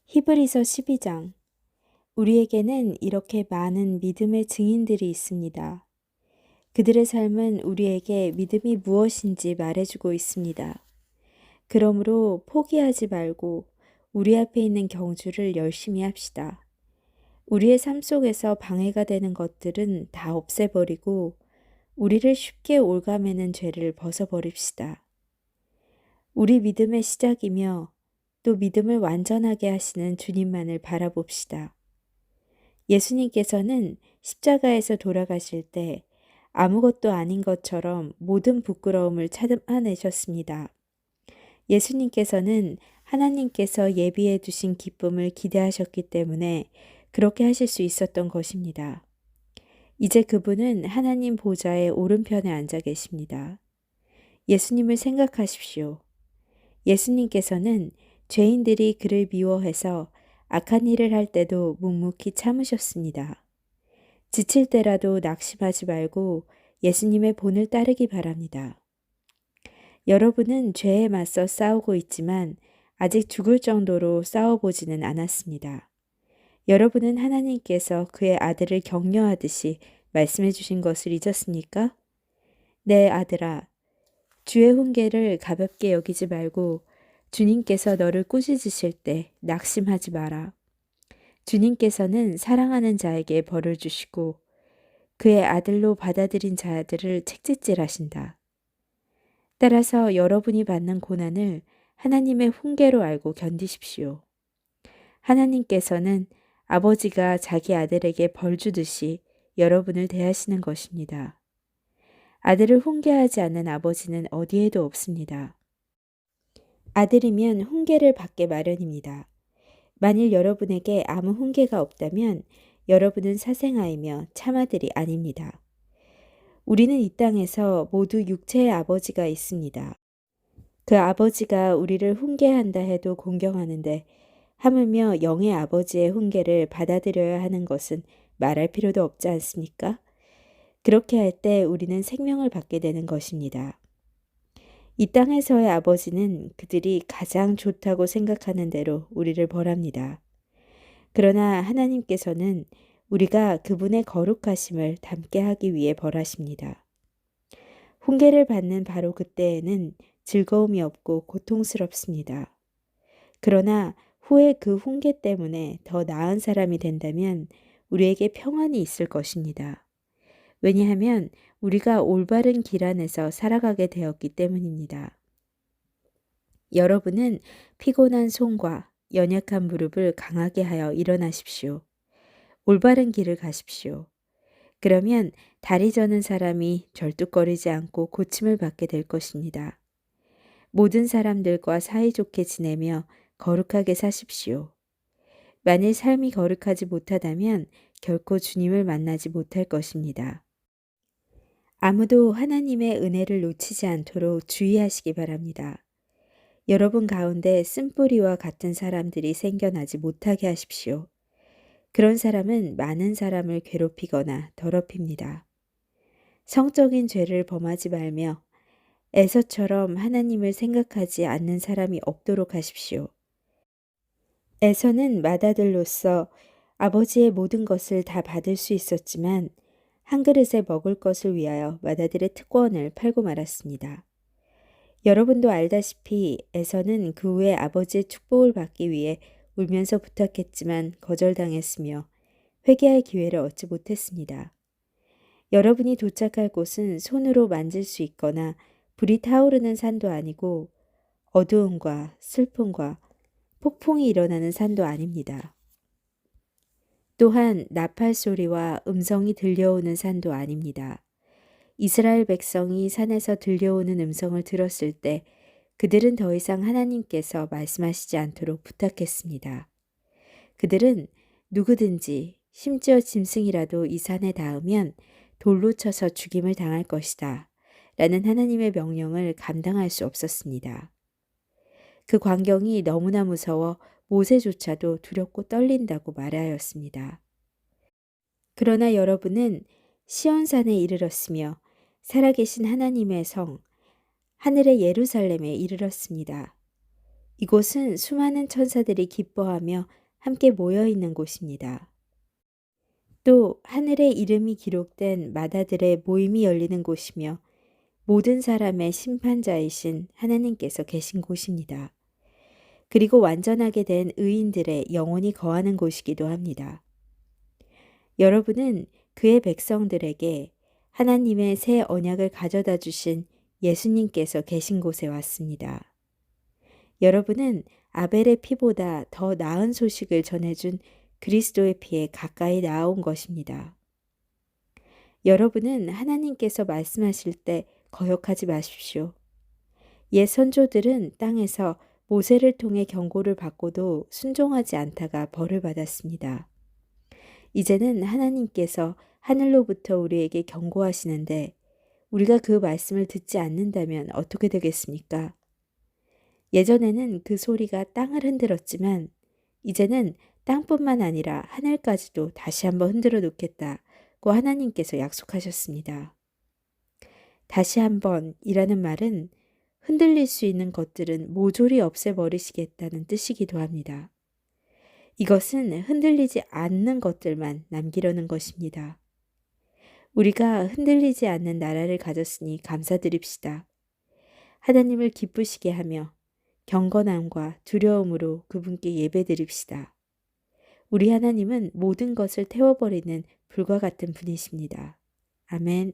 히브리서 12장. 우리에게는 이렇게 많은 믿음의 증인들이 있습니다. 그들의 삶은 우리에게 믿음이 무엇인지 말해주고 있습니다. 그러므로 포기하지 말고 우리 앞에 있는 경주를 열심히 합시다. 우리의 삶 속에서 방해가 되는 것들은 다 없애버리고 우리를 쉽게 올가매는 죄를 벗어버립시다. 우리 믿음의 시작이며 또 믿음을 완전하게 하시는 주님만을 바라봅시다. 예수님께서는 십자가에서 돌아가실 때 아무것도 아닌 것처럼 모든 부끄러움을 참아내셨습니다. 예수님께서는 하나님께서 예비해 두신 기쁨을 기대하셨기 때문에 그렇게 하실 수 있었던 것입니다. 이제 그분은 하나님 보좌의 오른편에 앉아 계십니다. 예수님을 생각하십시오. 예수님께서는 죄인들이 그를 미워해서 악한 일을 할 때도 묵묵히 참으셨습니다. 지칠 때라도 낙심하지 말고 예수님의 본을 따르기 바랍니다. 여러분은 죄에 맞서 싸우고 있지만 아직 죽을 정도로 싸워보지는 않았습니다. 여러분은 하나님께서 그의 아들을 격려하듯이 말씀해 주신 것을 잊었습니까? 내 아들아, 주의 훈계를 가볍게 여기지 말고 주님께서 너를 꾸짖으실 때 낙심하지 마라. 주님께서는 사랑하는 자에게 벌을 주시고 그의 아들로 받아들인 자들을 책짓질하신다. 따라서 여러분이 받는 고난을 하나님의 훈계로 알고 견디십시오. 하나님께서는 아버지가 자기 아들에게 벌 주듯이 여러분을 대하시는 것입니다. 아들을 훈계하지 않는 아버지는 어디에도 없습니다. 아들이면 훈계를 받게 마련입니다. 만일 여러분에게 아무 훈계가 없다면 여러분은 사생아이며 참아들이 아닙니다. 우리는 이 땅에서 모두 육체의 아버지가 있습니다. 그 아버지가 우리를 훈계한다 해도 공경하는데 하물며 영의 아버지의 훈계를 받아들여야 하는 것은 말할 필요도 없지 않습니까? 그렇게 할 때 우리는 생명을 받게 되는 것입니다. 이 땅에서의 아버지는 그들이 가장 좋다고 생각하는 대로 우리를 벌합니다. 그러나 하나님께서는 우리가 그분의 거룩하심을 닮게 하기 위해 벌하십니다. 훈계를 받는 바로 그때에는 즐거움이 없고 고통스럽습니다. 그러나 후에 그 훈계 때문에 더 나은 사람이 된다면 우리에게 평안이 있을 것입니다. 왜냐하면 우리가 올바른 길 안에서 살아가게 되었기 때문입니다. 여러분은 피곤한 손과 연약한 무릎을 강하게 하여 일어나십시오. 올바른 길을 가십시오. 그러면 다리 저는 사람이 절뚝거리지 않고 고침을 받게 될 것입니다. 모든 사람들과 사이좋게 지내며 거룩하게 사십시오. 만일 삶이 거룩하지 못하다면 결코 주님을 만나지 못할 것입니다. 아무도 하나님의 은혜를 놓치지 않도록 주의하시기 바랍니다. 여러분 가운데 쓴뿌리와 같은 사람들이 생겨나지 못하게 하십시오. 그런 사람은 많은 사람을 괴롭히거나 더럽힙니다. 성적인 죄를 범하지 말며 에서처럼 하나님을 생각하지 않는 사람이 없도록 하십시오. 에서는 맏아들로서 아버지의 모든 것을 다 받을 수 있었지만 한 그릇에 먹을 것을 위하여 맏아들의 특권을 팔고 말았습니다. 여러분도 알다시피 에서는 그 후에 아버지의 축복을 받기 위해 울면서 부탁했지만 거절당했으며 회개할 기회를 얻지 못했습니다. 여러분이 도착할 곳은 손으로 만질 수 있거나 불이 타오르는 산도 아니고 어두움과 슬픔과 폭풍이 일어나는 산도 아닙니다. 또한 나팔 소리와 음성이 들려오는 산도 아닙니다. 이스라엘 백성이 산에서 들려오는 음성을 들었을 때 그들은 더 이상 하나님께서 말씀하시지 않도록 부탁했습니다. 그들은 누구든지 심지어 짐승이라도 이 산에 닿으면 돌로 쳐서 죽임을 당할 것이다 라는 하나님의 명령을 감당할 수 없었습니다. 그 광경이 너무나 무서워 모세조차도 두렵고 떨린다고 말하였습니다. 그러나 여러분은 시온산에 이르렀으며 살아계신 하나님의 성, 하늘의 예루살렘에 이르렀습니다. 이곳은 수많은 천사들이 기뻐하며 함께 모여 있는 곳입니다. 또 하늘에 이름이 기록된 마다들의 모임이 열리는 곳이며 모든 사람의 심판자이신 하나님께서 계신 곳입니다. 그리고 완전하게 된 의인들의 영혼이 거하는 곳이기도 합니다. 여러분은 그의 백성들에게 하나님의 새 언약을 가져다 주신 예수님께서 계신 곳에 왔습니다. 여러분은 아벨의 피보다 더 나은 소식을 전해준 그리스도의 피에 가까이 나아온 것입니다. 여러분은 하나님께서 말씀하실 때 거역하지 마십시오. 옛 선조들은 땅에서 모세를 통해 경고를 받고도 순종하지 않다가 벌을 받았습니다. 이제는 하나님께서 하늘로부터 우리에게 경고하시는데 우리가 그 말씀을 듣지 않는다면 어떻게 되겠습니까? 예전에는 그 소리가 땅을 흔들었지만 이제는 땅뿐만 아니라 하늘까지도 다시 한번 흔들어 놓겠다고 하나님께서 약속하셨습니다. 다시 한번 이라는 말은 흔들릴 수 있는 것들은 모조리 없애버리시겠다는 뜻이기도 합니다. 이것은 흔들리지 않는 것들만 남기려는 것입니다. 우리가 흔들리지 않는 나라를 가졌으니 감사드립시다. 하나님을 기쁘시게 하며 경건함과 두려움으로 그분께 예배드립시다. 우리 하나님은 모든 것을 태워버리는 불과 같은 분이십니다. 아멘.